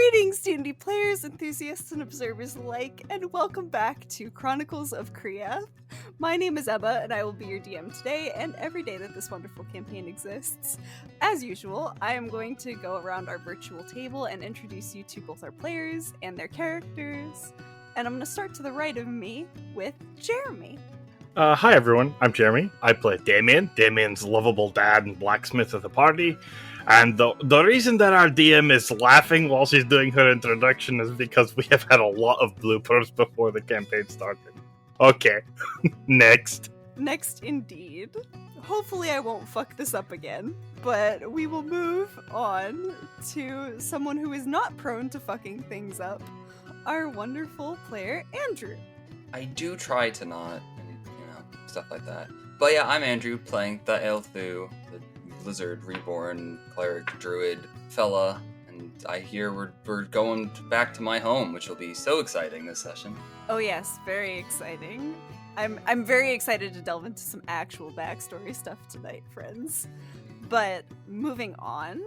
Greetings, D&D players, enthusiasts, and observers alike, and welcome back to Chronicles of Krieth. My name is Emma, and I will be your DM today and every day that this wonderful campaign exists. As usual, I am going to go around our virtual table and introduce you to both our players and their characters. And I'm going to start to the right of me with Jeremy. Hi everyone, I'm Jeremy. I play Damien. Damien's lovable dad and blacksmith of the party. And the reason that our DM is laughing while she's doing her introduction is because we have had a lot of bloopers before the campaign started. Okay, next. Next indeed. Hopefully I won't fuck this up again, but we will move on to someone who is not prone to fucking things up. Our wonderful player, Andrew. I do try to not, and stuff like that. But yeah, I'm Andrew, playing Thaelthu, the Lizard Reborn cleric druid fella, and I hear we're going back to my home, which will be so exciting this session. Oh yes, very exciting. I'm very excited to delve into some actual backstory stuff tonight, friends. But moving on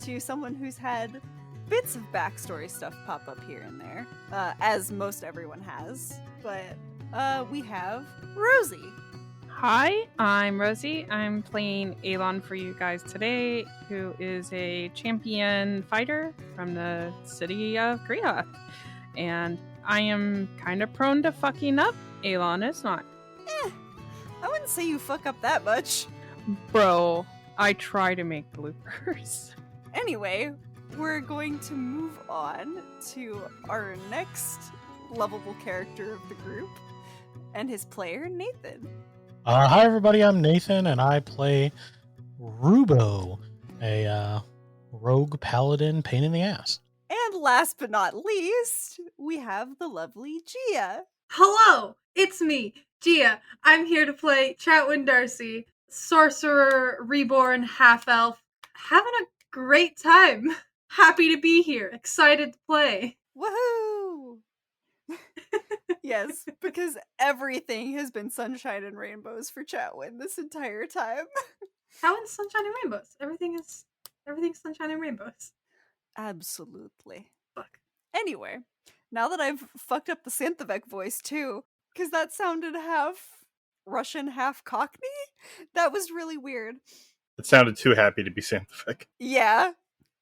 to someone who's had bits of backstory stuff pop up here and there, as most everyone has. But we have Rosie. Hi, I'm Rosie. I'm playing Elon for you guys today, who is a champion fighter from the city of Krieth. And I am kind of prone to fucking up. Elon is not. I wouldn't say you fuck up that much. Bro, I try to make bloopers. Anyway, we're going to move on to our next lovable character of the group and his player, Nathan. Hi everybody, I'm Nathan, and I play Rubo, a rogue paladin pain in the ass. And last but not least, we have the lovely Gia. Hello, it's me, Gia. I'm here to play Chatwin Darcy, sorcerer, reborn, half-elf. Having a great time. Happy to be here. Excited to play. Woohoo! Yes, because everything has been sunshine and rainbows for Chatwin this entire time. Chatwin's sunshine and rainbows. Everything's sunshine and rainbows. Absolutely. Fuck. Anyway, now that I've fucked up the Synthevec voice too, because that sounded half Russian, half Cockney, that was really weird. It sounded too happy to be scientific. Yeah.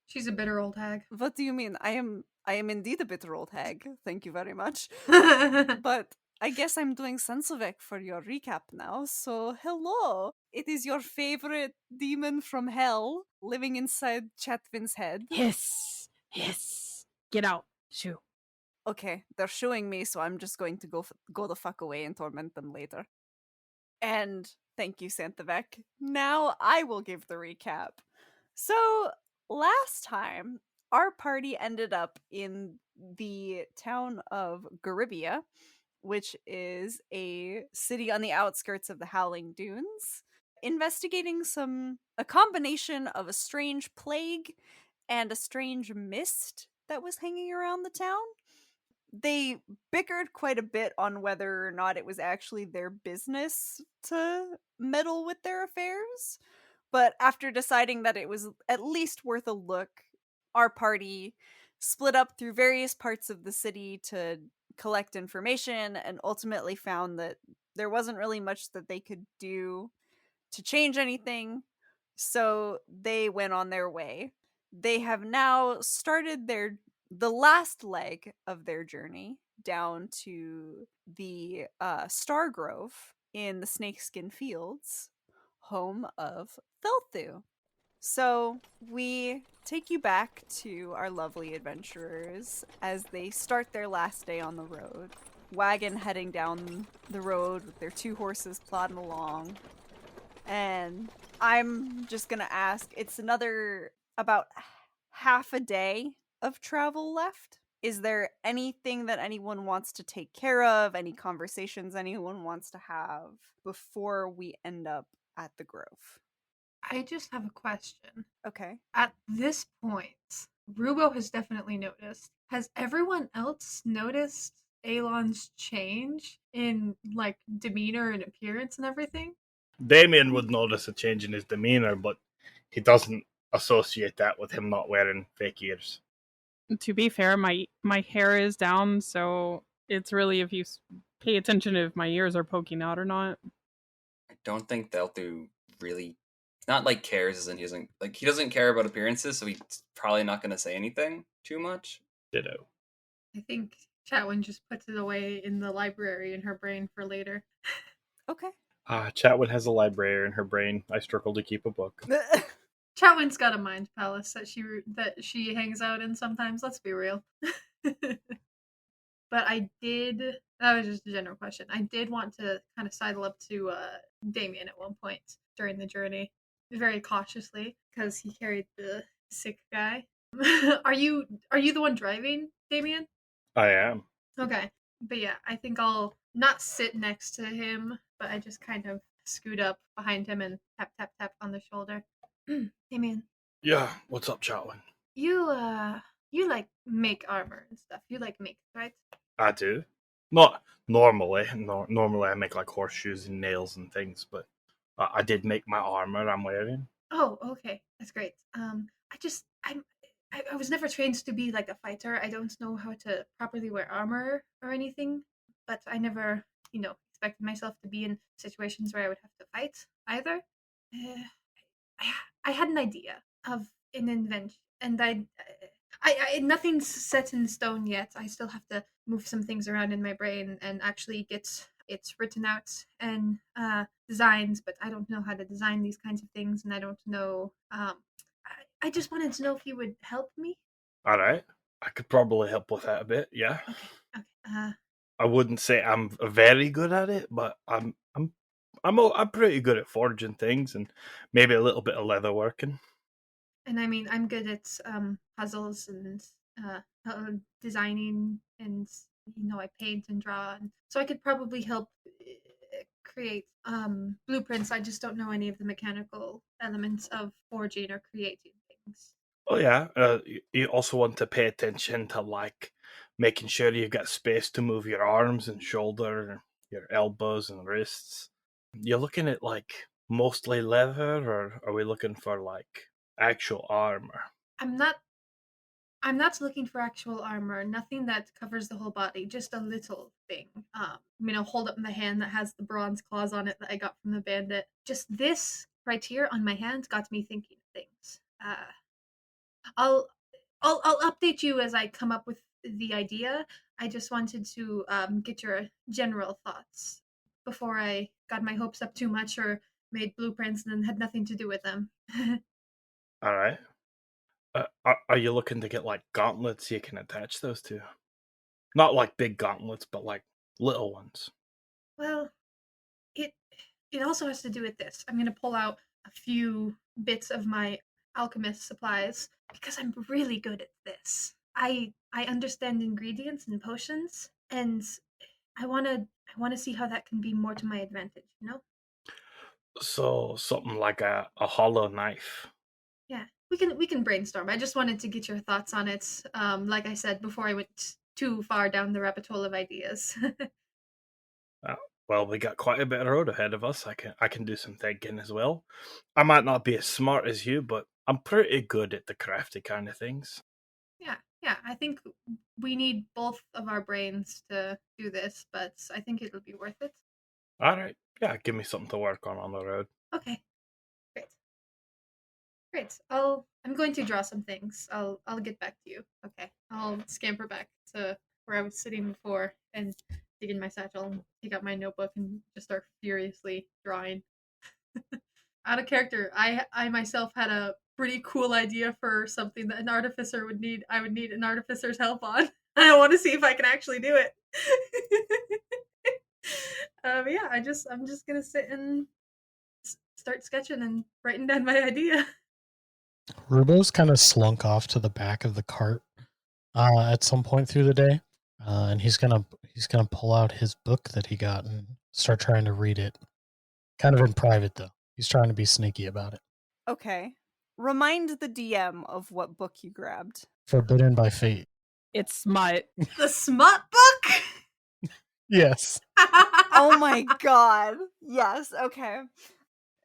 She's a bitter old hag. What do you mean? I am indeed a bitter old hag. Thank you very much. But I guess I'm doing Sensovec for your recap now. So hello. It is your favorite demon from hell living inside Chatwin's head. Yes. Get out. Shoo. Okay, they're shooing me, so I'm just going to go the fuck away and torment them later. And thank you, Santhavec. Now I will give the recap. So last time, our party ended up in the town of Garibia, which is a city on the outskirts of the Howling Dunes, investigating a combination of a strange plague and a strange mist that was hanging around the town. They bickered quite a bit on whether or not it was actually their business to meddle with their affairs, but after deciding that it was at least worth a look, our party split up through various parts of the city to collect information and ultimately found that there wasn't really much that they could do to change anything, so they went on their way. They have now started the last leg of their journey down to the Star Grove in the Snakeskin Fields, home of Thaelthu. So we take you back to our lovely adventurers as they start their last day on the road. Wagon heading down the road with their two horses plodding along. And I'm just gonna ask, it's another about half a day of travel left. Is there anything that anyone wants to take care of? Any conversations anyone wants to have before we end up at the Grove? I just have a question. Okay. At this point, Rubo has definitely noticed. Has everyone else noticed Elon's change in, demeanor and appearance and everything? Damien would notice a change in his demeanor, but he doesn't associate that with him not wearing fake ears. To be fair, my hair is down, so it's really if you pay attention if my ears are poking out or not. I don't think Thaelthu really not like cares as in he doesn't care about appearances, so he's probably not gonna say anything too much. Ditto. I think Chatwin just puts it away in the library in her brain for later. Okay. Chatwood has a library in her brain. I struggle to keep a book. Chatwin's got a mind palace that she hangs out in sometimes. Let's be real. But that was just a general question. I did want to kind of sidle up to Damien at one point during the journey, very cautiously, because he carried the sick guy. Are you the one driving, Damien? I am. Okay. But yeah, I think I'll not sit next to him, but I just kind of scoot up behind him and tap tap tap on the shoulder. Damien, Yeah, what's up, Chatwin? you like make armor and stuff. You like make, right? I do. Not normally. Normally I make like horseshoes and nails and things, but I did make my armor I'm wearing. Oh, okay. That's great. I was never trained to be like a fighter. I don't know how to properly wear armor or anything, but I never, expected myself to be in situations where I would have to fight either. Uh, I had an idea of an invention, and nothing's set in stone yet. I still have to move some things around in my brain and actually get it written out and designed. But I don't know how to design these kinds of things, and I don't know. I just wanted to know if you would help me. All right. I could probably help with that a bit, yeah. Okay. I wouldn't say I'm very good at it, but I'm pretty good at forging things and maybe a little bit of leather working. And I mean, I'm good at puzzles and designing, and I paint and draw, and so I could probably help create blueprints. I just don't know any of the mechanical elements of forging or creating things. Oh yeah. You also want to pay attention to like making sure you've got space to move your arms and shoulder, your elbows and wrists. You're looking at like mostly leather, or are we looking for like actual armor? I'm not looking for actual armor, nothing that covers the whole body, just a little thing. Hold up my hand that has the bronze claws on it that I got from the bandit. Just this right here on my hand got me thinking of things. I'll I'll update you as I come up with the idea. I just wanted to get your general thoughts before I got my hopes up too much or made blueprints and then had nothing to do with them. All right. Are you looking to get like gauntlets you can attach those to? Not like big gauntlets, but like little ones. Well, it it also has to do with this. I'm gonna pull out a few bits of my alchemist supplies because I'm really good at this. I understand ingredients and potions, and I wanna see how that can be more to my advantage. So something like a hollow knife. Yeah, we can brainstorm. I just wanted to get your thoughts on it. Like I said before, I went too far down the rabbit hole of ideas. Well, we got quite a bit of road ahead of us. I can do some thinking as well. I might not be as smart as you, but I'm pretty good at the crafty kind of things. Yeah. I think we need both of our brains to do this, but I think it'll be worth it. All right. Yeah, give me something to work on the road. Okay, great. Great. I'm going to draw some things. I'll get back to you. Okay. I'll scamper back to where I was sitting before and dig in my satchel and take out my notebook and just start furiously drawing. Out of character, I myself had a pretty cool idea for something that an artificer would need. I would need an artificer's help on. I want to see if I can actually do it. Yeah, I'm just gonna sit and start sketching and writing down my idea. Rubo's kind of slunk off to the back of the cart at some point through the day, and he's gonna pull out his book that he got and start trying to read it. Kind of in private though. He's trying to be sneaky about it. Okay. Remind the DM of what book you grabbed. Forbidden by Fate. It's smut. The smut book? Yes. Oh my god. Yes, okay.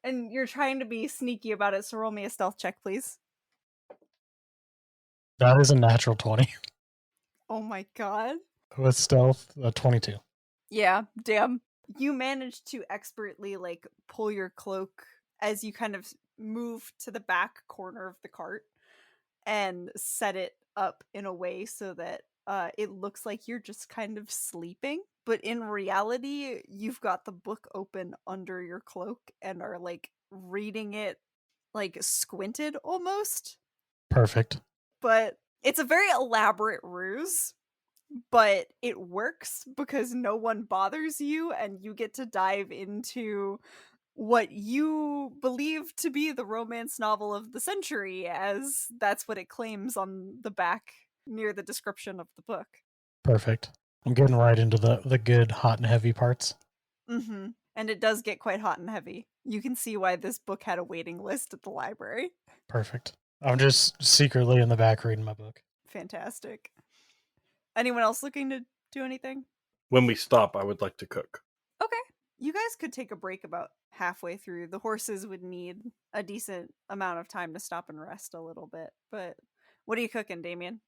And you're trying to be sneaky about it, so roll me a stealth check, please. That is a natural 20 Oh my god. with stealth, 22. Yeah, damn. You manage to expertly like pull your cloak as you kind of move to the back corner of the cart and set it up in a way so that it looks like you're just kind of sleeping, but in reality you've got the book open under your cloak and are like reading it like squinted almost. Perfect. But it's a very elaborate ruse, but it works because no one bothers you and you get to dive into what you believe to be the romance novel of the century, as that's what it claims on the back near the description of the book. Perfect. I'm getting right into the good, hot, and heavy parts. Mm-hmm. And it does get quite hot and heavy. You can see why this book had a waiting list at the library. Perfect. I'm just secretly in the back reading my book. Fantastic. Anyone else looking to do anything? When we stop, I would like to cook. Okay. You guys could take a break about halfway through. The horses would need a decent amount of time to stop and rest a little bit. But what are you cooking, Damien?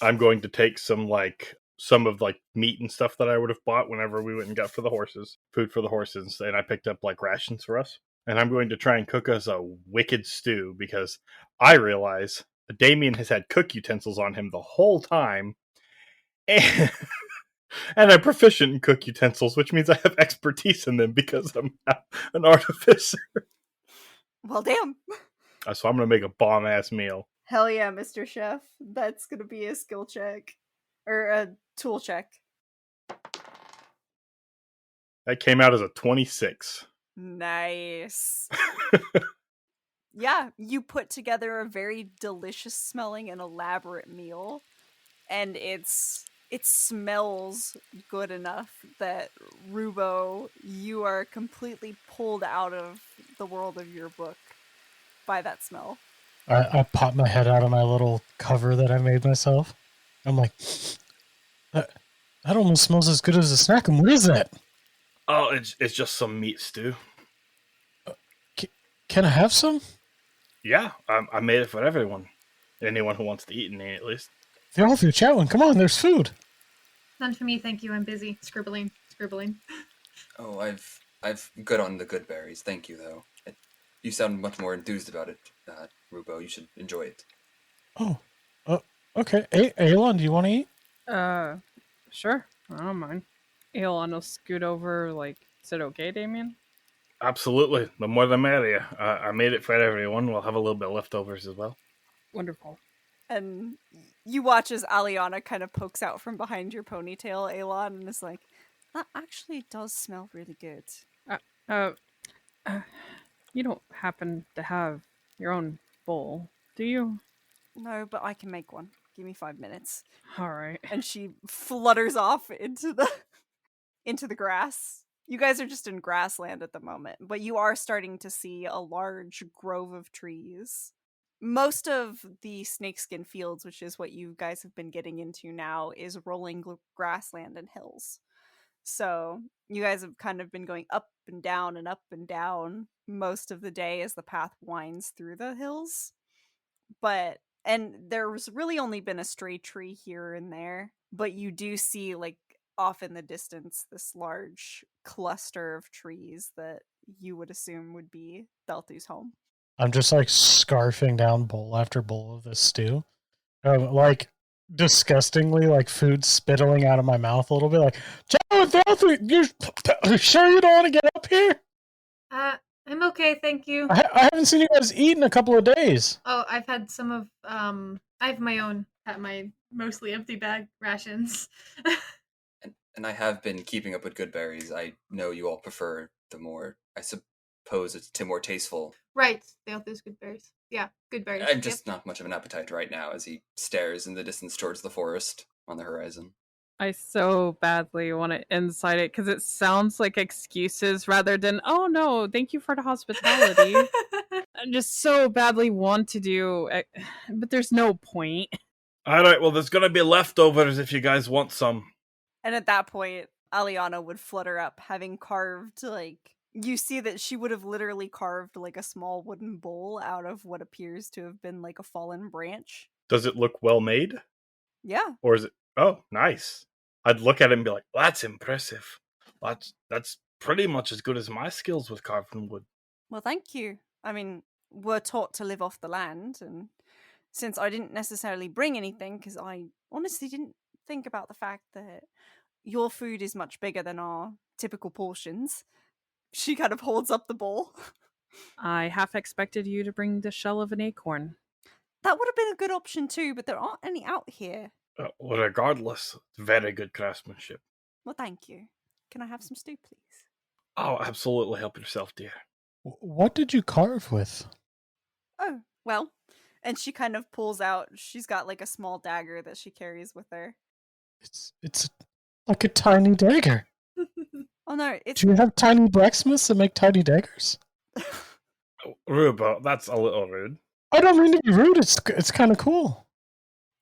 I'm going to take some of meat and stuff that I would have bought whenever we went and got for the horses, food for the horses, and I picked up like rations for us. And I'm going to try and cook us a wicked stew because I realize Damien has had cook utensils on him the whole time. And, and I'm proficient in cook utensils, which means I have expertise in them because I'm an artificer. Well, damn. So I'm going to make a bomb-ass meal. Hell yeah, Mr. Chef. That's going to be a skill check. Or a tool check. That came out as a 26. Nice. Yeah, you put together a very delicious smelling and elaborate meal. And it smells good enough that, Rubo, you are completely pulled out of the world of your book by that smell. I pop my head out of my little cover that I made myself. I'm like, that almost smells as good as a snack. And what is that? Oh, it's just some meat stew. Can I have some? Yeah, I made it for everyone. Anyone who wants to eat any, at least. Thaelthu, Chatwin, come on, there's food. None for me, thank you. I'm busy scribbling. Oh, I've good on the good berries. Thank you, though. You sound much more enthused about it, Rubo. You should enjoy it. Oh, okay. Aelon, do you want to eat? Sure. I don't mind. Aelon will scoot over, like, is it okay, Damien? Absolutely. The more the merrier. I made it for everyone. We'll have a little bit of leftovers as well. Wonderful. And you watch as Aliana kind of pokes out from behind your ponytail, Aelon, and is like, that actually does smell really good. You don't happen to have your own bowl, do you? No, but I can make one. Give me 5 minutes. All right. And she flutters off into the grass. You guys are just in grassland at the moment, but you are starting to see a large grove of trees. Most of the snakeskin fields, which is what you guys have been getting into now, is rolling grassland and hills. So you guys have kind of been going up and down most of the day as the path winds through the hills. And there's really only been a stray tree here and there, but you do see, like, off in the distance, this large cluster of trees that you would assume would be Thaelthu's home. I'm just like scarfing down bowl after bowl of this stew. Like disgustingly, like food spittling out of my mouth a little bit. Like, Thaelthu, you sure you don't want to get up here? I'm okay, thank you. I haven't seen you guys eat in a couple of days. Oh, I've had some of I have my own at my mostly empty bag rations. And I have been keeping up with good berries. I know you all prefer the more, I suppose it's more tasteful. Right, Thaelthu's good berries. Yeah, good berries. I'm just not much of an appetite right now as he stares in the distance towards the forest on the horizon. I so badly want to insight it because it sounds like excuses rather than, oh no, thank you for the hospitality. I just so badly want to do, but there's no point. All right, well, there's going to be leftovers if you guys want some. And at that point, Aliana would flutter up, having carved, like, you see that she would have literally carved, like, a small wooden bowl out of what appears to have been, like, a fallen branch. Does it look well made? Yeah. Or is it... Oh, nice. I'd look at it and be like, that's impressive. That's pretty much as good as my skills with carving wood. Well, thank you. I mean, we're taught to live off the land, and since I didn't necessarily bring anything, because I honestly didn't think about the fact that your food is much bigger than our typical portions, she kind of holds up the bowl. I half expected you to bring the shell of an acorn. That would have been a good option too, but there aren't any out here. Well, regardless, very good craftsmanship. Well, thank you. Can I have some stew, please? Oh, absolutely. Help yourself, dear. What did you carve with? Oh, well. And she kind of pulls out, she's got like a small dagger that she carries with her. It's like a tiny dagger. Oh no, it's... Do you have tiny blacksmiths that make tiny daggers? Rubo, that's a little rude. I don't mean to be rude. It's kind of cool.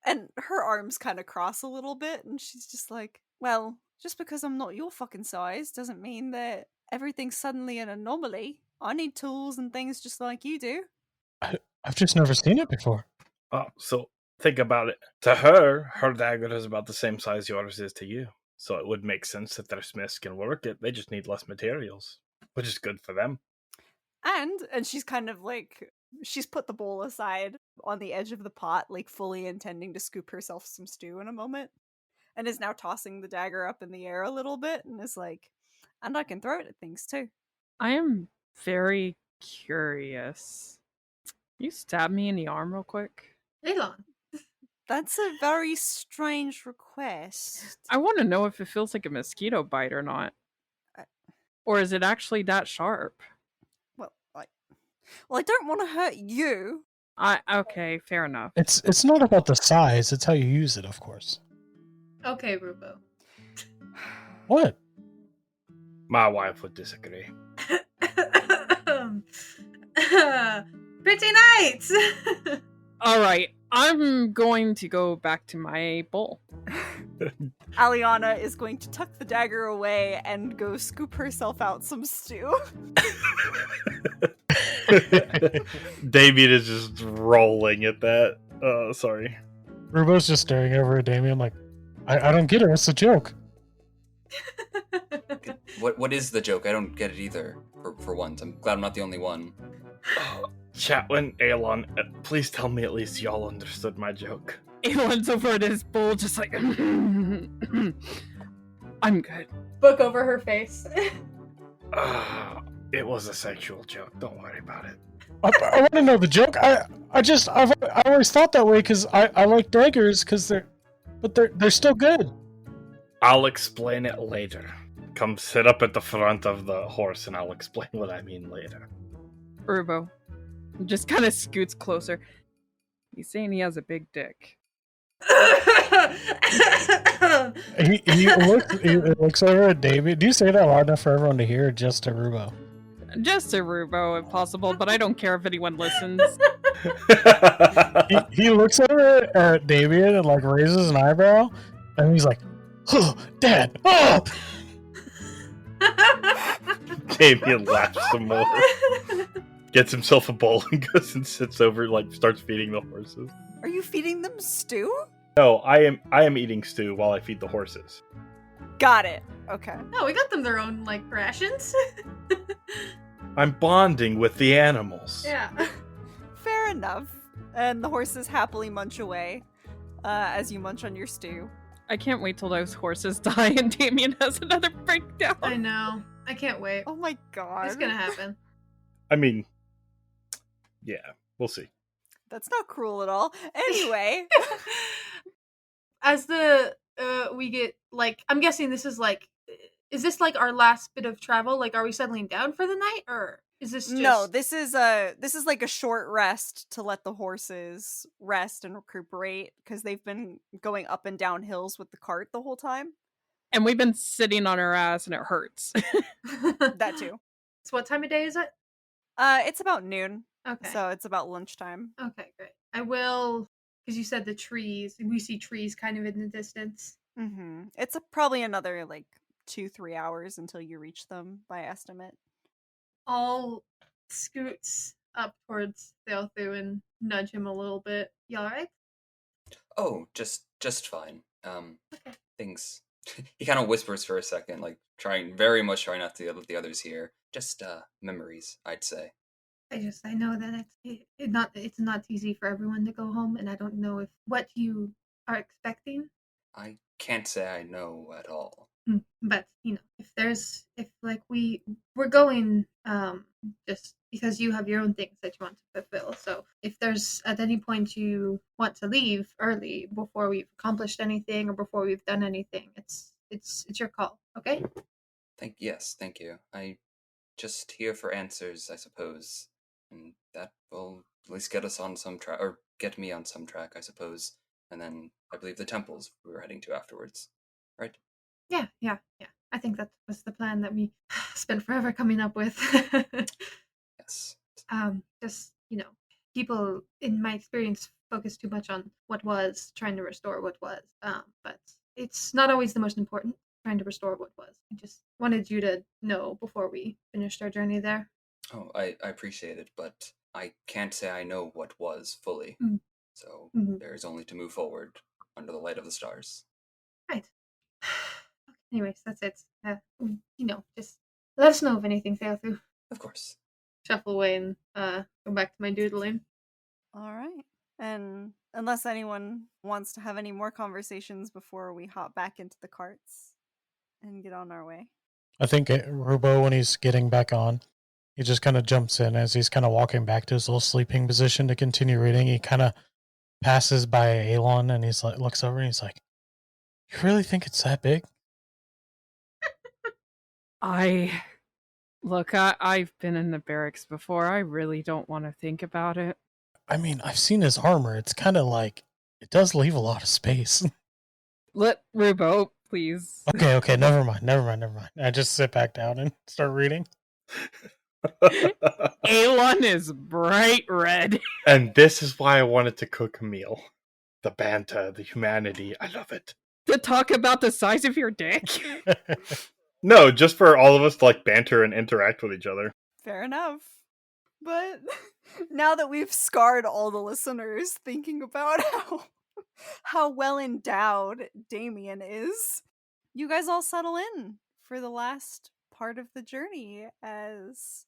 And her arms kind of cross a little bit, and she's just like, well, just because I'm not your fucking size doesn't mean that everything's suddenly an anomaly. I need tools and things just like you do. I've just never seen it before. Oh, so think about it. To her dagger is about the same size yours is to you. So it would make sense that their smiths can work it. They just need less materials, which is good for them. And she's kind of like, she's put the bowl aside on the edge of the pot, like fully intending to scoop herself some stew in a moment, and is now tossing the dagger up in the air a little bit, and is like, and I can throw it at things too. I am very curious. You stab me in the arm real quick? Elon. That's a very strange request. I want to know if it feels like a mosquito bite or not. Or is it actually that sharp? Well, I don't want to hurt you. Okay, fair enough. It's not about the size. It's how you use it, of course. Okay, Rubo. What? My wife would disagree. Pretty nice. All right, I'm going to go back to my bowl. Aliana is going to tuck the dagger away and go scoop herself out some stew. Damien is just rolling at that. Sorry. Rubo's just staring over at Damien like, I don't get it. What's the joke? What is the joke? I don't get it either. For once, I'm glad I'm not the only one. Chatwin, Aelon, please tell me at least y'all understood my joke. Aelin's over at his bowl, just like, I'm good. Book over her face. It was a sexual joke. Don't worry about it. I want to know the joke. I always thought that way because I like daggers because they're still good. I'll explain it later. Come sit up at the front of the horse and I'll explain what I mean later. Urbo just kind of scoots closer. He's saying he has a big dick. he looks over at David. Do you say that loud enough for everyone to hear, or just to Rubo? Just a Rubo, if possible, but I don't care if anyone listens. He looks over at Damien and like raises an eyebrow, and he's like, "Oh, Dad! Oh!" Damien laughs some more. Gets himself a bowl and goes and sits over, like starts feeding the horses. Are you feeding them stew? No, I am eating stew while I feed the horses. Got it. Okay. No, we got them their own, like, rations. I'm bonding with the animals. Yeah. Fair enough. And the horses happily munch away as you munch on your stew. I can't wait till those horses die and Damien has another breakdown. I know. I can't wait. Oh my god. It's gonna happen. I mean, yeah, we'll see. That's not cruel at all. Anyway. As we get, like, I'm guessing this is like, is this like our last bit of travel? Like, are we settling down for the night, or is this just... No, this is like a short rest to let the horses rest and recuperate because they've been going up and down hills with the cart the whole time. And we've been sitting on our ass and it hurts. That too. So what time of day is it? It's about noon. Okay. So it's about lunchtime. Okay, great. I will, because you said the trees. We see trees kind of in the distance. Mm-hmm. It's probably another like 2-3 hours until you reach them by estimate. I'll scoots up towards Thaelthu and nudge him a little bit. You alright? Oh, just fine. Okay. Things. He kind of whispers for a second, like very much trying not to let the others hear. Just memories, I'd say. I know that it's not easy for everyone to go home, and I don't know if what you are expecting. I can't say I know at all. But if like we're going just because you have your own things that you want to fulfill. So if there's at any point you want to leave early before we've accomplished anything or before we've done anything, it's your call. Okay. Thank you. I just here for answers, I suppose, and that will at least get us on some track, or get me on some track, I suppose. And then I believe the temples we were heading to afterwards, right? Yeah. I think that was the plan that we spent forever coming up with. Yes. Just people in my experience focus too much on what was, trying to restore what was. But it's not always the most important. Trying to restore what was. I just wanted you to know before we finished our journey there. Oh, I appreciate it, but I can't say I know what was fully. Mm. So Mhm. there's only to move forward under the light of the stars. Right. Anyways, that's it. Just let us know if anything fails through. Of course. Shuffle away and go back to my doodling. All right. And unless anyone wants to have any more conversations before we hop back into the carts and get on our way. I think Rubo, when he's getting back on, he just kind of jumps in as he's kind of walking back to his little sleeping position to continue reading. He kind of passes by Alon and he's like, looks over and he's like, "You really think it's that big?" I've been in the barracks before. I really don't want to think about it. I mean, I've seen his armor. It's kind of like it does leave a lot of space. Let Rubo, please. Okay, never mind. I just sit back down and start reading. Alon is bright red. And this is why I wanted to cook a meal. The banter, the humanity, I love it. To talk about the size of your dick. No, just for all of us to like banter and interact with each other. Fair enough. But now that we've scarred all the listeners thinking about how well endowed Damien is, you guys all settle in for the last part of the journey as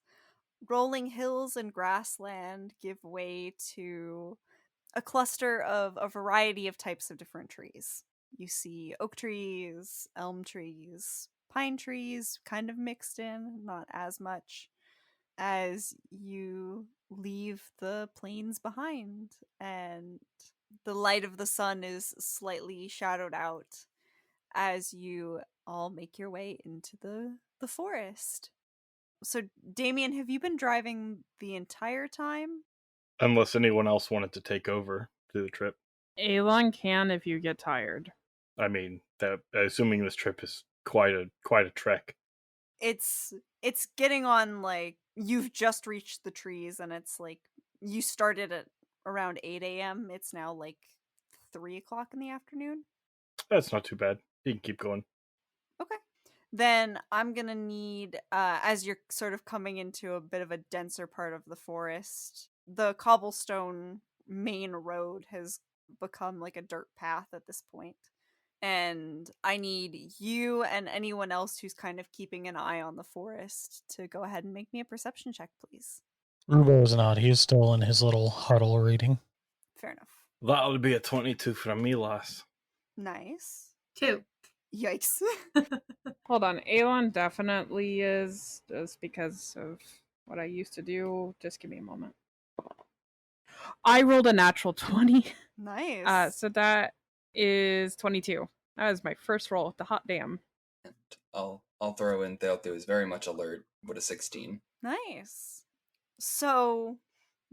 rolling hills and grassland give way to a cluster of a variety of types of different trees. You see oak trees, elm trees, pine trees kind of mixed in, not as much, as you leave the plains behind, and the light of the sun is slightly shadowed out as you all make your way into the forest. So, Damien, have you been driving the entire time? Unless anyone else wanted to take over to the trip. Alon can if you get tired. I mean, assuming this trip is quite a trek. It's getting on, like, you've just reached the trees, and it's like you started at around 8 a.m. It's now like 3 o'clock in the afternoon. That's not too bad. You can keep going. Okay. Then I'm gonna need, as you're sort of coming into a bit of a denser part of the forest, the cobblestone main road has become like a dirt path at this point. And I need you and anyone else who's kind of keeping an eye on the forest to go ahead and make me a perception check, please. Rubo is not. He's still in his little huddle reading. Fair enough. That'll be a 22 from me, lass. Nice. 2. Yikes. Hold on. Alon definitely is, just because of what I used to do. Just give me a moment. I rolled a natural 20. Nice. So that is 22. That was my first roll with the hot damn. And I'll throw in Thaelthu is very much alert with a 16. Nice. So,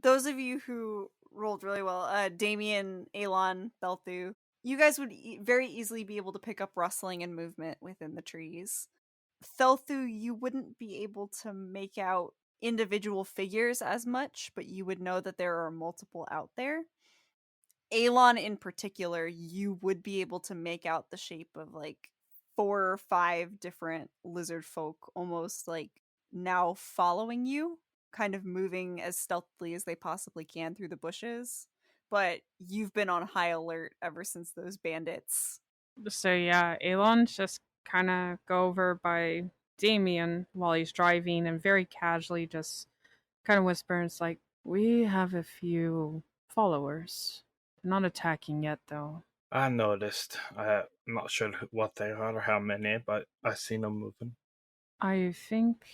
those of you who rolled really well, Damien, Alon, Thaelthu, you guys would very easily be able to pick up rustling and movement within the trees. Thaelthu, you wouldn't be able to make out individual figures as much, but you would know that there are multiple out there. Alon in particular, you would be able to make out the shape of like 4 or 5 different lizard folk almost like now following you, kind of moving as stealthily as they possibly can through the bushes. but you've been on high alert ever since those bandits. So yeah, Elon's just kind of go over by Damien while he's driving and very casually just kind of whispers like, "We have a few followers. They're not attacking yet, though." I noticed. I'm not sure what they are or how many, but I seen them moving. I think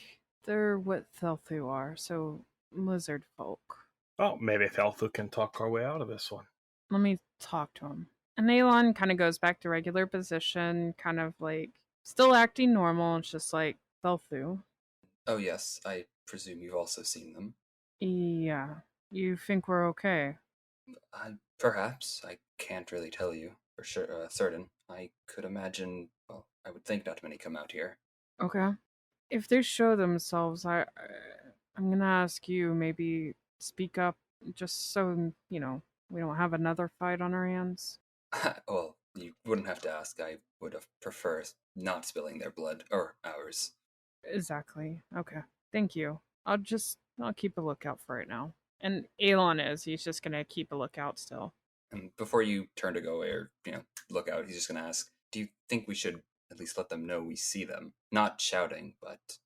they're what Thaelthu are, so lizard folk. Oh, maybe Thaelthu can talk our way out of this one. Let me talk to him. And Elon kind of goes back to regular position, kind of like still acting normal. It's just like, Thaelthu. Oh yes, I presume you've also seen them. Yeah. You think we're okay? Perhaps. I can't really tell you for sure, certain. I could imagine. Well, I would think not many come out here. Okay. If they show themselves, I'm gonna ask you maybe speak up, just so we don't have another fight on our hands. Well, you wouldn't have to ask. I would have preferred not spilling their blood or ours. Exactly. Okay. Thank you. I'll keep a lookout for it now. And Elon he's just gonna keep a lookout still. And before you turn to go away or look out, he's just gonna ask, "Do you think we should at least let them know we see them? Not shouting, but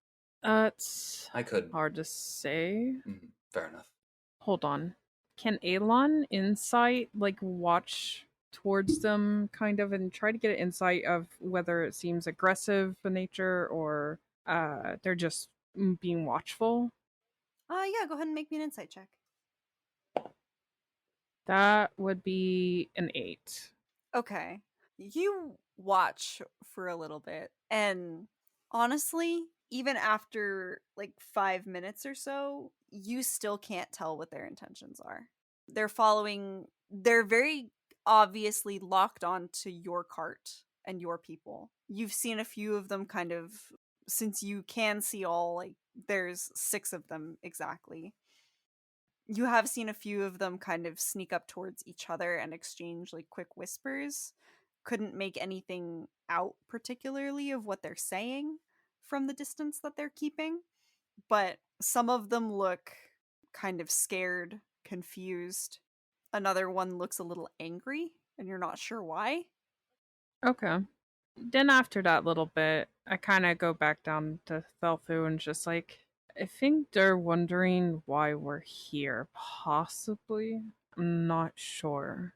It's I could." hard to say. Fair enough. Hold on. Can Elon insight watch towards them kind of and try to get an insight of whether it seems aggressive in nature or they're just being watchful? Yeah, go ahead and make me an insight check. That would be an 8. Okay. You watch for a little bit, and honestly, even after 5 minutes or so, you still can't tell what their intentions are. They're very obviously locked on to your cart and your people. You've seen a few of them kind of, since you can see all, there's 6 of them exactly. You have seen a few of them kind of sneak up towards each other and exchange quick whispers. Couldn't make anything out particularly of what they're saying from the distance that they're keeping, but some of them look kind of scared, confused. Another one looks a little angry, and you're not sure why. Okay. Then after that little bit, I kind of go back down to Thaelthu and just I think they're wondering why we're here. Possibly. I'm not sure.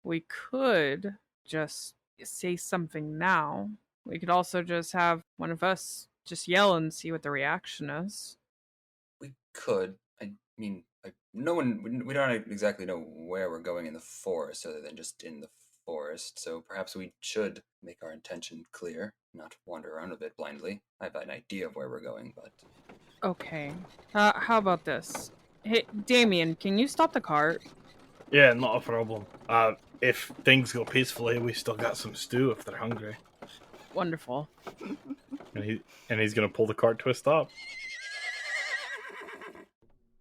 We could just say something now. We could also just have one of us just yell and see what the reaction is. We could. I mean, no one. We don't exactly know where we're going in the forest, other than just in the forest. So perhaps we should make our intention clear, not wander around a bit blindly. I have an idea of where we're going, but Okay. How about this? Hey, Damien, can you stop the cart? Yeah, not a problem. If things go peacefully, we still got some stew if they're hungry. Wonderful. And he's gonna pull the cart to a stop.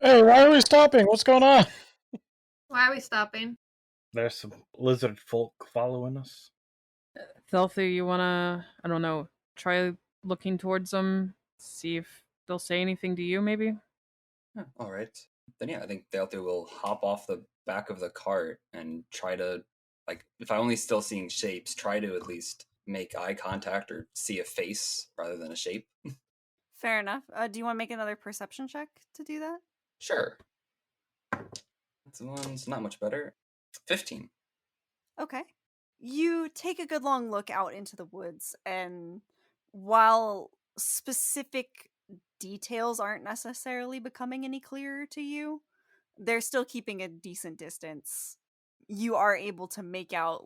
Hey, why are we stopping? What's going on? Why are we stopping? There's some lizard folk following us. Thaelthu, you wanna, I don't know, try looking towards them, see if they'll say anything to you, maybe? all right. Then yeah, I think Thaelthu will hop off the back of the cart and try to, if I'm only still seeing shapes, try to at least make eye contact or see a face rather than a shape. Fair enough. Do you want to make another perception check to do that? Sure. This one's not much better. 15. Okay. You take a good long look out into the woods, and while specific details aren't necessarily becoming any clearer to you, they're still keeping a decent distance. You are able to make out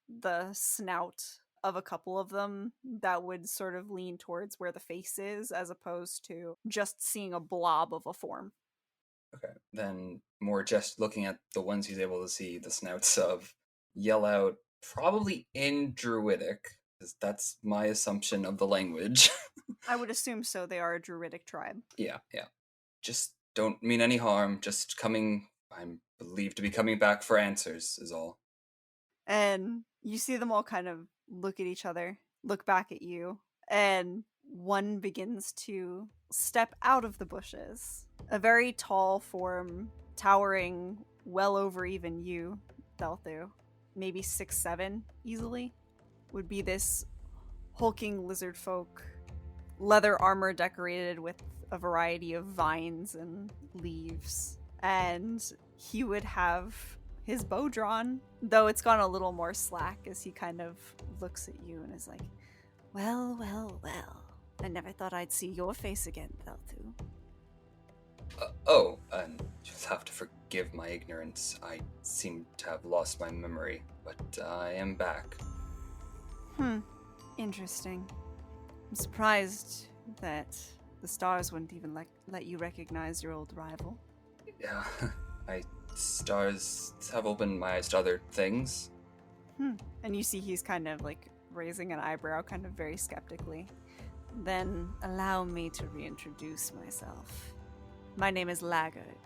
the snout of a couple of them that would sort of lean towards where the face is, as opposed to just seeing a blob of a form. Okay. Then more just looking at the ones he's able to see the snouts of, yell out probably in Druidic, because that's my assumption of the language. I would assume so. They are a druidic tribe. Yeah. Just don't mean any harm. Just coming, I'm believed to be coming back for answers, is all. And you see them all kind of look at each other, look back at you, and one begins to step out of the bushes. A very tall form, towering well over even you, Thaelthu. Maybe 6'7" easily. Would be this hulking lizard folk, leather armor decorated with a variety of vines and leaves. And he would have his bow drawn, though it's gone a little more slack as he kind of looks at you and is like, well, well, well. I never thought I'd see your face again, Thaelthu. And you'll have to forgive my ignorance. I seem to have lost my memory, but I am back. Interesting. I'm surprised that the stars wouldn't even let you recognize your old rival. Yeah, stars have opened my eyes to other things. And you see he's kind of like raising an eyebrow, kind of very skeptically. Then allow me to reintroduce myself. My name is Laggard.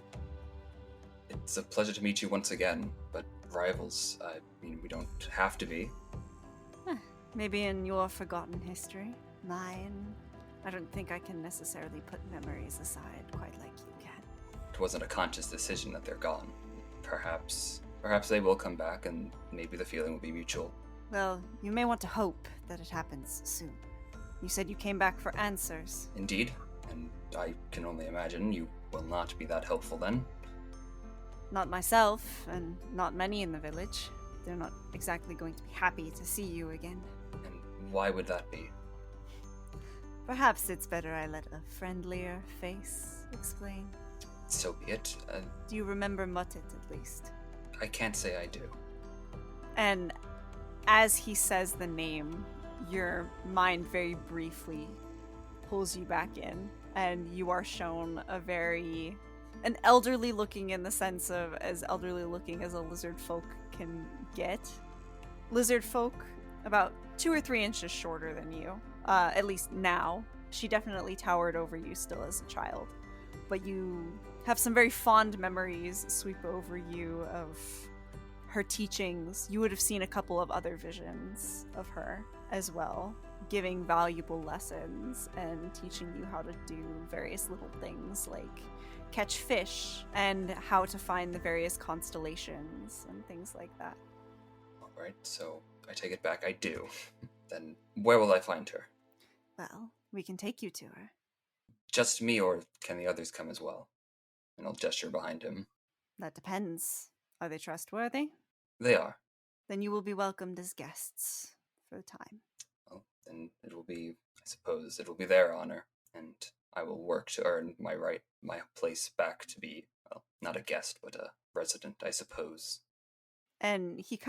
It's a pleasure to meet you once again, but rivals, I mean, we don't have to be. Maybe in your forgotten history. Mine, I don't think I can necessarily put memories aside quite like you can. It wasn't a conscious decision that they're gone. Perhaps they will come back and maybe the feeling will be mutual. Well, you may want to hope that it happens soon. You said you came back for answers. Indeed, and I can only imagine you will not be that helpful then. Not myself, and not many in the village. They're not exactly going to be happy to see you again. And why would that be? Perhaps it's better I let a friendlier face explain. So be it. Do you remember Muttit at least? I can't say I do. And as he says the name, your mind very briefly pulls you back in, and you are shown an elderly looking, in the sense of as elderly looking as a lizard folk can get. Lizard folk about 2 or 3 inches shorter than you, at least now. She definitely towered over you still as a child, but you have some very fond memories sweep over you of her teachings. You would have seen a couple of other visions of her as well, giving valuable lessons and teaching you how to do various little things like catch fish and how to find the various constellations and things like that. All right, so I take it back, I do. Then where will I find her? Well, we can take you to her. Just me, or can the others come as well? And I'll gesture behind him. That depends. Are they trustworthy? They are. Then you will be welcomed as guests for the time. Well, then it will be, I suppose, it will be their honor, and I will work to earn my place back to be, well, not a guest, but a resident, I suppose. And he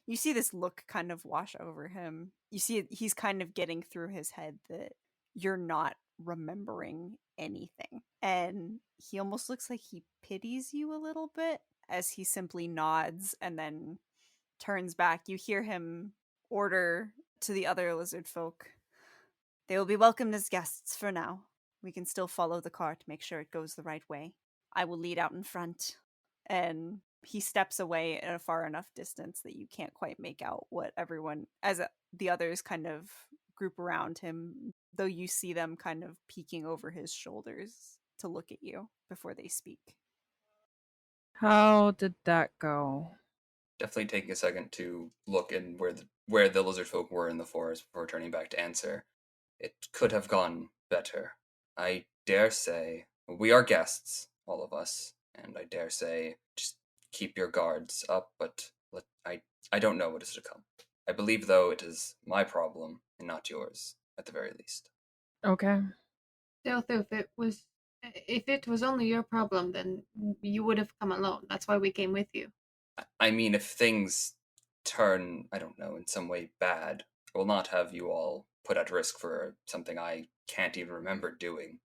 you see this look kind of wash over him. You see he's kind of getting through his head that you're not remembering anything. And he almost looks like he pities you a little bit as he simply nods and then turns back. You hear him order to the other lizard folk, they will be welcomed as guests for now. We can still follow the cart, make sure it goes the right way. I will lead out in front. And he steps away at a far enough distance that you can't quite make out what everyone, the others kind of group around him, though you see them kind of peeking over his shoulders to look at you before they speak. How did that go? Definitely taking a second to look in where the lizard folk were in the forest before turning back to answer. It could have gone better. I dare say we are guests, all of us, and I dare say just keep your guards up, but I don't know what is to come. I believe, though, it is my problem and not yours, at the very least. Okay. Thaelthu, if it was only your problem, then you would have come alone. That's why we came with you. I mean, if things turn, I don't know, in some way bad, I will not have you all put at risk for something I can't even remember doing.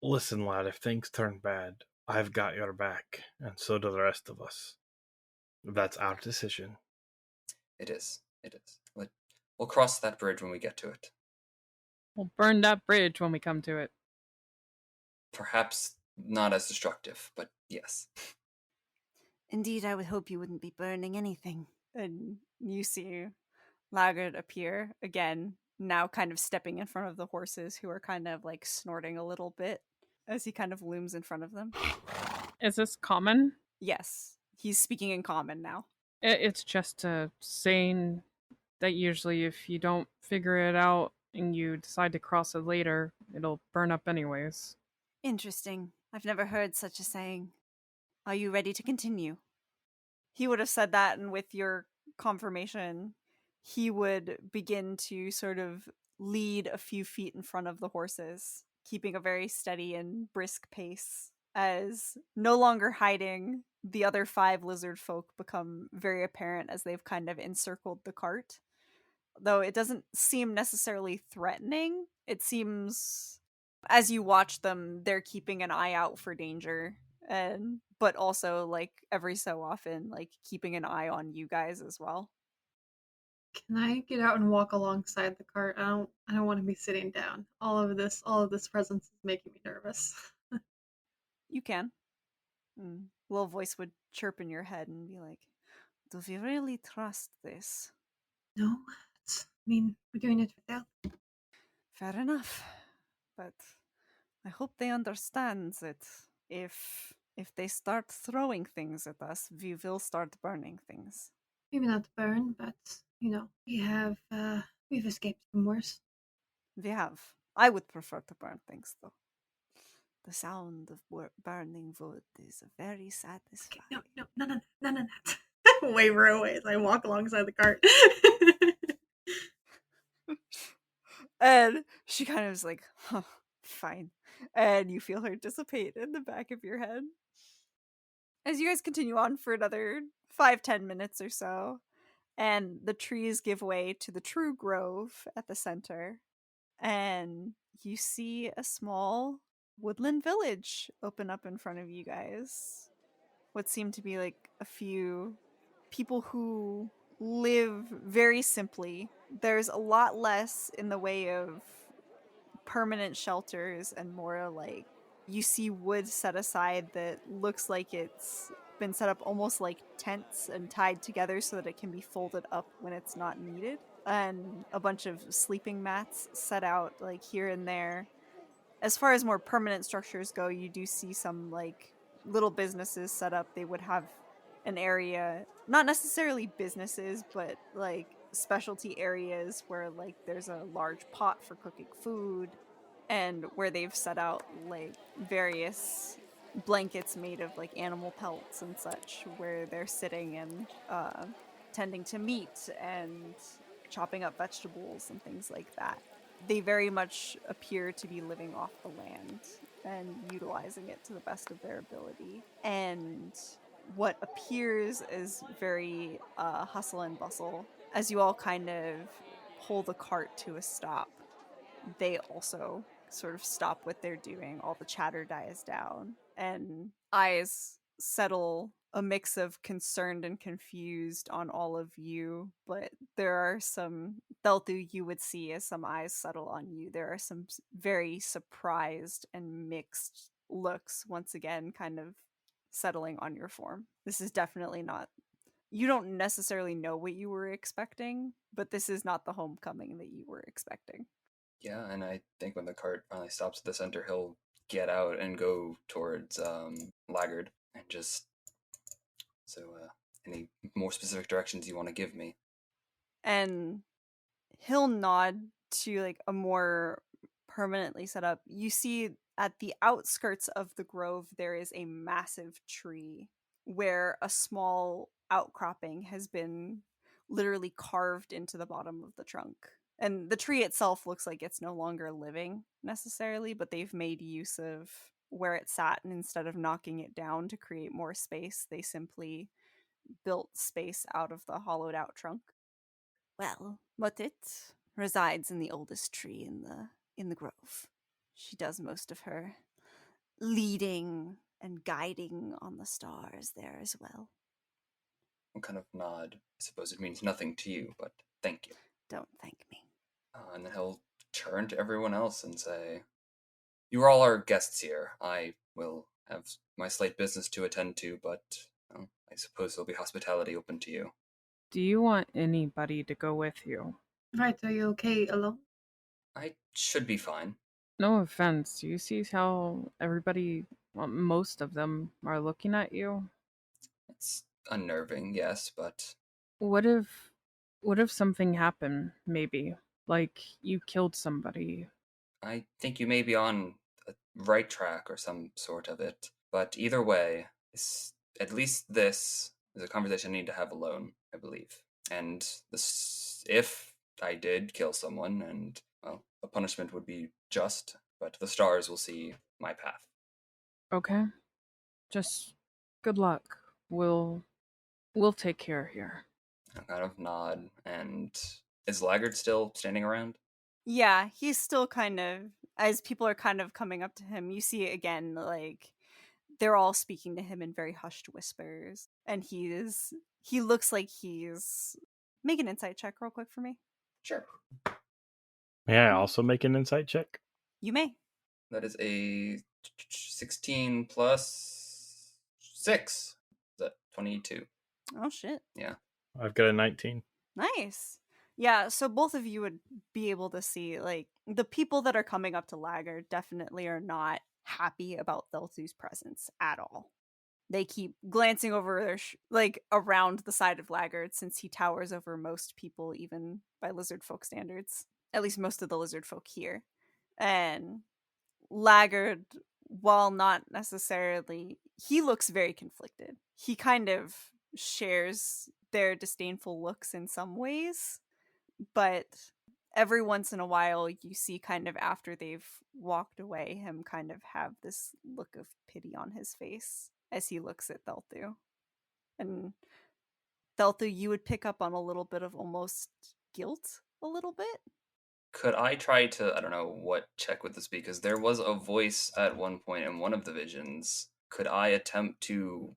Listen, lad, if things turn bad, I've got your back, and so do the rest of us. That's our decision. It is. We'll cross that bridge when we get to it. We'll burn that bridge when we come to it. Perhaps not as destructive, but yes. Indeed, I would hope you wouldn't be burning anything. And you see Laggard appear again, now kind of stepping in front of the horses, who are kind of like snorting a little bit as he kind of looms in front of them. Is this common? Yes, he's speaking in common now. It's just a saying that usually if you don't figure it out and you decide to cross it later, it'll burn up anyways. Interesting. I've never heard such a saying. Are you ready to continue? He would have said that, and with your confirmation, he would begin to sort of lead a few feet in front of the horses, keeping a very steady and brisk pace, as no longer hiding, the other 5 lizard folk become very apparent as they've kind of encircled the cart. Though it doesn't seem necessarily threatening, it seems, as you watch them, they're keeping an eye out for danger, and but also like every so often like keeping an eye on you guys as well. Can I get out and walk alongside the cart? I don't want to be sitting down. All of this presence is making me nervous. You can. Little voice would chirp in your head and be like, do we really trust this? No, we're doing it for Thaelthu. Fair enough, but I hope they understand that if they start throwing things at us, we will start burning things. Maybe not burn, but we've escaped from worse. We have. I would prefer to burn things, though. The sound of burning wood is very satisfying. Okay, no, none of that. Wave her away as I walk alongside the cart. And she kind of is like, huh, fine. And you feel her dissipate in the back of your head. As you guys continue on for another 5-10 minutes or so, and the trees give way to the true grove at the center, and you see a small woodland village open up in front of you guys. What seem to be like a few people who live very simply. There's a lot less in the way of permanent shelters and more like you see wood set aside that looks like it's been set up almost like tents and tied together so that it can be folded up when it's not needed, and a bunch of sleeping mats set out like here and there. As far as more permanent structures go, you do see some like little businesses set up. They would have an area, not necessarily businesses, but like specialty areas where like there's a large pot for cooking food, and where they've set out like various blankets made of like animal pelts and such, where they're sitting and tending to meat and chopping up vegetables and things like that. They very much appear to be living off the land and utilizing it to the best of their ability. And what appears as very hustle and bustle, as you all kind of pull the cart to a stop, they also sort of stop what they're doing. All the chatter dies down, and eyes settle, a mix of concerned and confused on all of you. But there are some, Thaelthu, you would see as some eyes settle on you. There are some very surprised and mixed looks once again kind of settling on your form. This is definitely not, you don't necessarily know what you were expecting, but this is not the homecoming that you were expecting. Yeah, and I think when the cart finally stops at the center, he'll get out and go towards Laggard and just. So, any more specific directions you want to give me? And he'll nod to like a more permanently set up. You see at the outskirts of the grove, there is a massive tree where a small outcropping has been literally carved into the bottom of the trunk. And the tree itself looks like it's no longer living necessarily, but they've made use of where it sat, and instead of knocking it down to create more space, they simply built space out of the hollowed out trunk. Well, but it resides in the oldest tree in the grove. She does most of her leading and guiding on the stars there as well. What kind of nod? I suppose it means nothing to you, but thank you. Don't thank me. And then he'll turn to everyone else and say, "You are all our guests here. I will have my slight business to attend to, but I suppose there'll be hospitality open to you." Do you want anybody to go with you? Right, are you okay alone? I should be fine. No offense. Do you see how everybody, well, most of them, are looking at you? unnerving, yes, but What if something happened, maybe? Like you killed somebody. I think you may be on a right track or some sort of it. But either way, at least this is a conversation I need to have alone, I believe. And if I did kill someone, and, well, a punishment would be just, but the stars will see my path. Okay? Just good luck. We'll take care here. I kind of nod, and is Laggard still standing around? Yeah, he's still kind of, as people are kind of coming up to him, you see again, like, they're all speaking to him in very hushed whispers. And he looks like he's. Make an insight check real quick for me. Sure. May I also make an insight check? You may. That is a 16 plus 6. Is that 22? Oh, shit. I've got a 19. Nice. Yeah, so both of you would be able to see, like, the people that are coming up to Laggard definitely are not happy about Thaelthu's presence at all. They keep glancing over their, around the side of Laggard since he towers over most people, even by lizard folk standards. At least most of the lizard folk here. And Laggard, while not necessarily, he looks very conflicted. He kind of shares their disdainful looks in some ways, but every once in a while you see kind of after they've walked away him kind of have this look of pity on his face as he looks at Thaelthu. And Thaelthu, you would pick up on a little bit of almost guilt a little bit. Could I try to, I don't know what check would this be, because there was a voice at one point in one of the visions. Could I attempt to,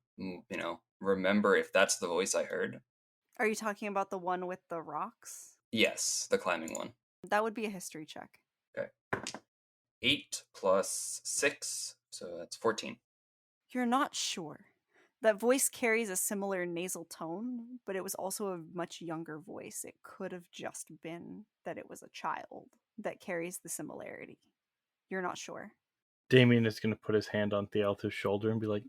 remember if that's the voice I heard? Are you talking about the one with the rocks? Yes, the climbing one. That would be a history check. Okay. 8 plus 6, so that's 14. You're not sure. That voice carries a similar nasal tone, but it was also a much younger voice. It could have just been that it was a child that carries the similarity. You're not sure. Damien is going to put his hand on Thaelthu's shoulder and be like,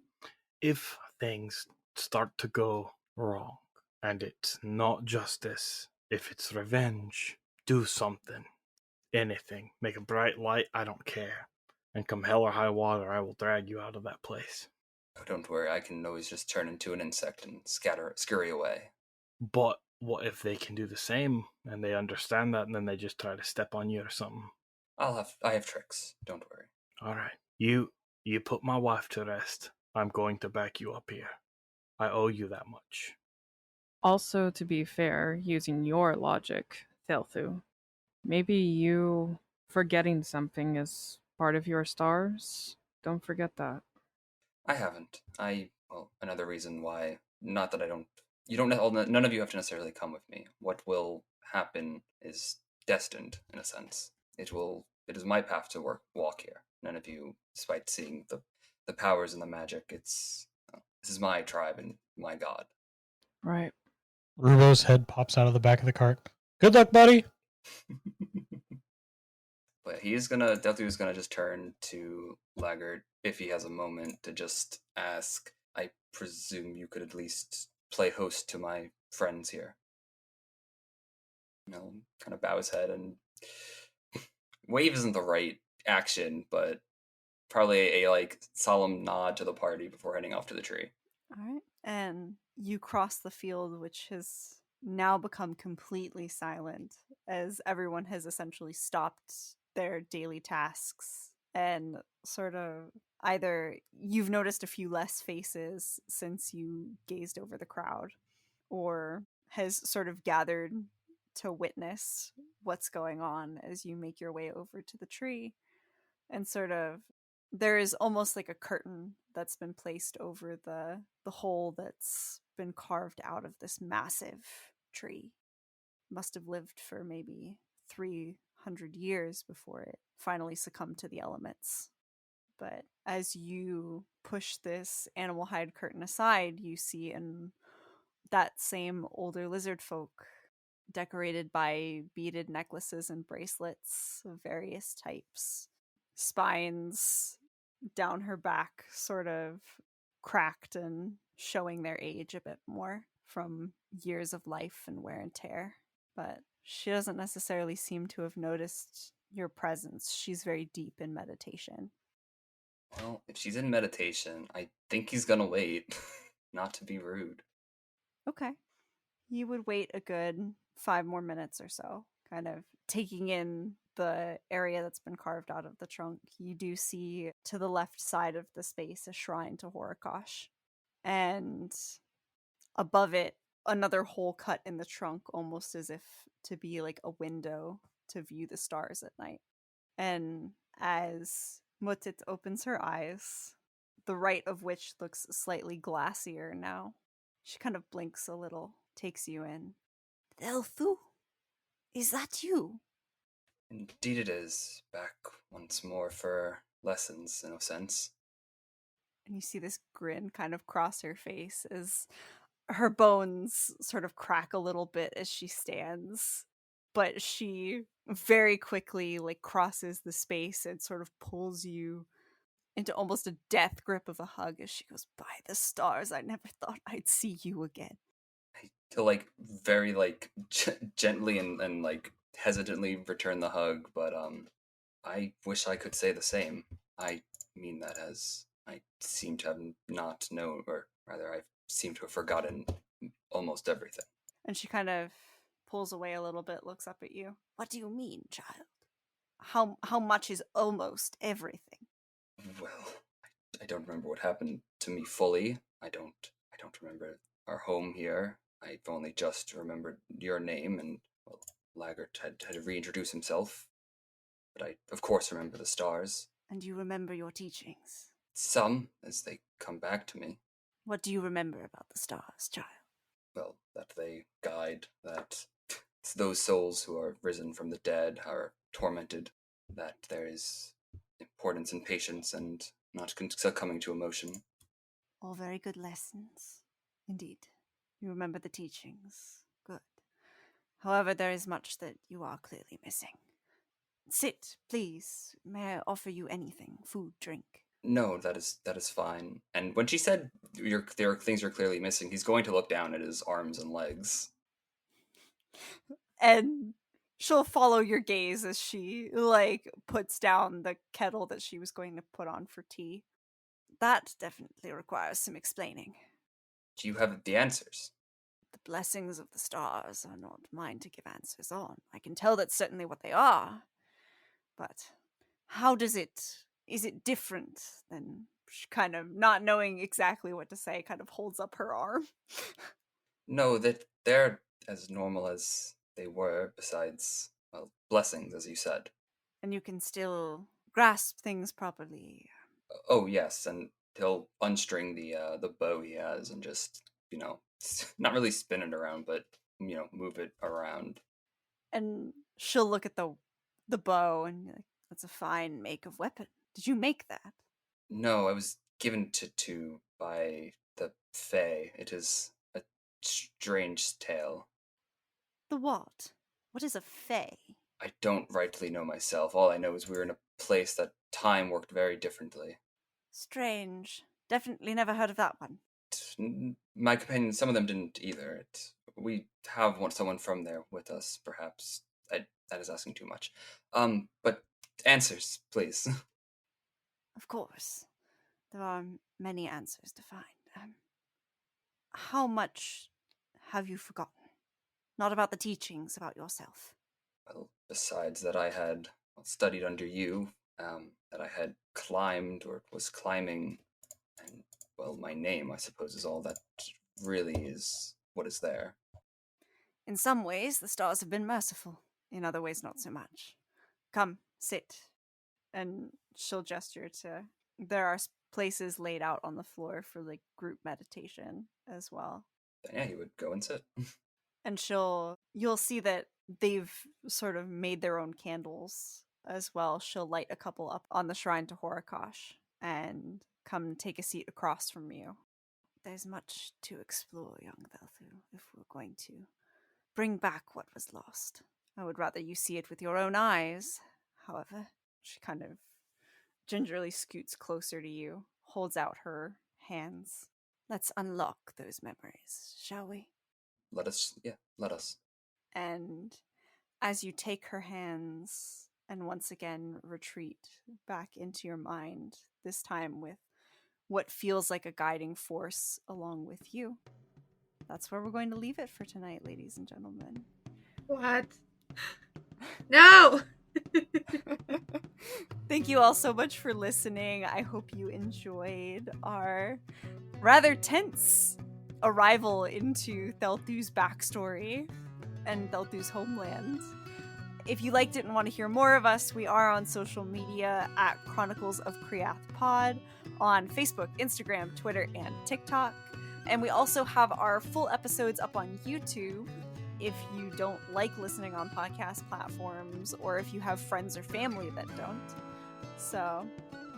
if things start to go wrong, and it's not justice, if it's revenge, do something. Anything. Make a bright light, I don't care. And come hell or high water, I will drag you out of that place. Oh, don't worry, I can always just turn into an insect and scurry away. But what if they can do the same, and they understand that, and then they just try to step on you or something? I have tricks, don't worry. Alright. You put my wife to rest. I'm going to back you up here. I owe you that much. Also, to be fair, using your logic, Thaelthu, maybe you forgetting something is part of your stars? Don't forget that. I haven't. Another reason why, not that I don't, none of you have to necessarily come with me. What will happen is destined, in a sense. It is my path to walk here. None of you, despite seeing the powers and the magic, this is my tribe and my god. Right. Rubo's head pops out of the back of the cart. Good luck, buddy. But Thaelthu is gonna just turn to Laggard if he has a moment to just ask, I presume you could at least play host to my friends here. Kind of bow his head and wave isn't the right action, but probably a solemn nod to the party before heading off to the tree. All right. And you cross the field, which has now become completely silent as everyone has essentially stopped their daily tasks and sort of either you've noticed a few less faces since you gazed over the crowd or has sort of gathered to witness what's going on as you make your way over to the tree. And sort of there is almost like a curtain that's been placed over the hole that's been carved out of this massive tree. Must have lived for maybe 300 years before it finally succumbed to the elements. But as you push this animal hide curtain aside, you see in that same older lizard folk decorated by beaded necklaces and bracelets of various types, spines down her back sort of cracked and showing their age a bit more from years of life and wear and tear. But she doesn't necessarily seem to have noticed your presence. She's very deep in meditation. Well, if she's in meditation, I think he's gonna wait. Not to be rude. Okay. You would wait a good 5 more minutes or so, kind of taking in the area that's been carved out of the trunk. You do see to the left side of the space a shrine to Horikosh. And above it, another hole cut in the trunk, almost as if to be like a window to view the stars at night. And as Mutit opens her eyes, the right of which looks slightly glassier now, she kind of blinks a little, takes you in. Thaelthu? Is that you? Indeed it is. Back once more for lessons, in a sense. And you see this grin kind of cross her face as her bones sort of crack a little bit as she stands. But she very quickly crosses the space and sort of pulls you into almost a death grip of a hug as she goes, "By the stars, I never thought I'd see you again." To very gently and hesitantly return the hug, but I wish I could say the same. I mean that as I seem to have not known, or rather I seem to have forgotten almost everything. And she kind of pulls away a little bit, looks up at you. What do you mean, child? How much is almost everything? Well, I don't remember what happened to me fully. I don't remember our home here. I've only just remembered your name, and well, Laggert had to reintroduce himself. But I, of course, remember the stars. And you remember your teachings? Some, as they come back to me. What do you remember about the stars, child? Well, that they guide, that those souls who are risen from the dead are tormented, that there is importance in patience and not succumbing to emotion. All very good lessons. Indeed. You remember the teachings. Good. However, there is much that you are clearly missing. Sit, please. May I offer you anything? Food, drink? No, that is fine. And when she said there are things you're clearly missing, he's going to look down at his arms and legs. And she'll follow your gaze as she puts down the kettle that she was going to put on for tea. That definitely requires some explaining. Do you have the answers? The blessings of the stars are not mine to give answers on. I can tell that's certainly what they are. But how is it different than, kind of not knowing exactly what to say, kind of holds up her arm? No, that they're as normal as they were, besides, well, blessings, as you said. And you can still grasp things properly. Oh, yes, and he'll unstring the bow he has and just, not really spin it around, but, move it around. And she'll look at the bow and be like, that's a fine make of weapon. Did you make that? No, I was given to by the Fae. It is a strange tale. The what? What is a fae? I don't rightly know myself. All I know is we were in a place that time worked very differently. Strange. Definitely never heard of that one. My companions, some of them didn't either. We have someone from there with us, perhaps. That is asking too much. But answers, please. Of course. There are many answers to find. How much have you forgotten? Not about the teachings, about yourself. Well, besides that I had studied under you, that I had climbed or was climbing, and, well, my name, I suppose, is all that really is what is there. In some ways, the stars have been merciful. In other ways, not so much. Come, sit. And she'll gesture to... There are places laid out on the floor for, group meditation as well. Then, yeah, you would go and sit. And you'll see that they've sort of made their own candles as well. She'll light a couple up on the shrine to Horikosh and come take a seat across from you. There's much to explore, young Thaelthu, if we're going to bring back what was lost. I would rather you see it with your own eyes. However, she kind of gingerly scoots closer to you, holds out her hands. Let's unlock those memories, shall we? Let us. And as you take her hands and once again retreat back into your mind, this time with what feels like a guiding force along with you, that's where we're going to leave it for tonight, ladies and gentlemen. What? No! Thank you all so much for listening. I hope you enjoyed our rather tense arrival into Thaelthu's backstory and Thaelthu's homeland. If you liked it and want to hear more of us, we are on social media at Chronicles of Kriath Pod on Facebook, Instagram, Twitter, and TikTok. And we also have our full episodes up on YouTube if you don't like listening on podcast platforms or if you have friends or family that don't.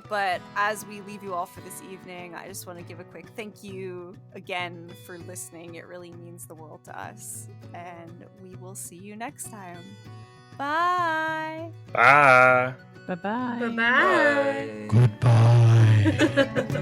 But as we leave you all for this evening, I just want to give a quick thank you again for listening. It really means the world to us. And we will see you next time. Bye. Bye. Bye-bye. Bye-bye. Goodbye.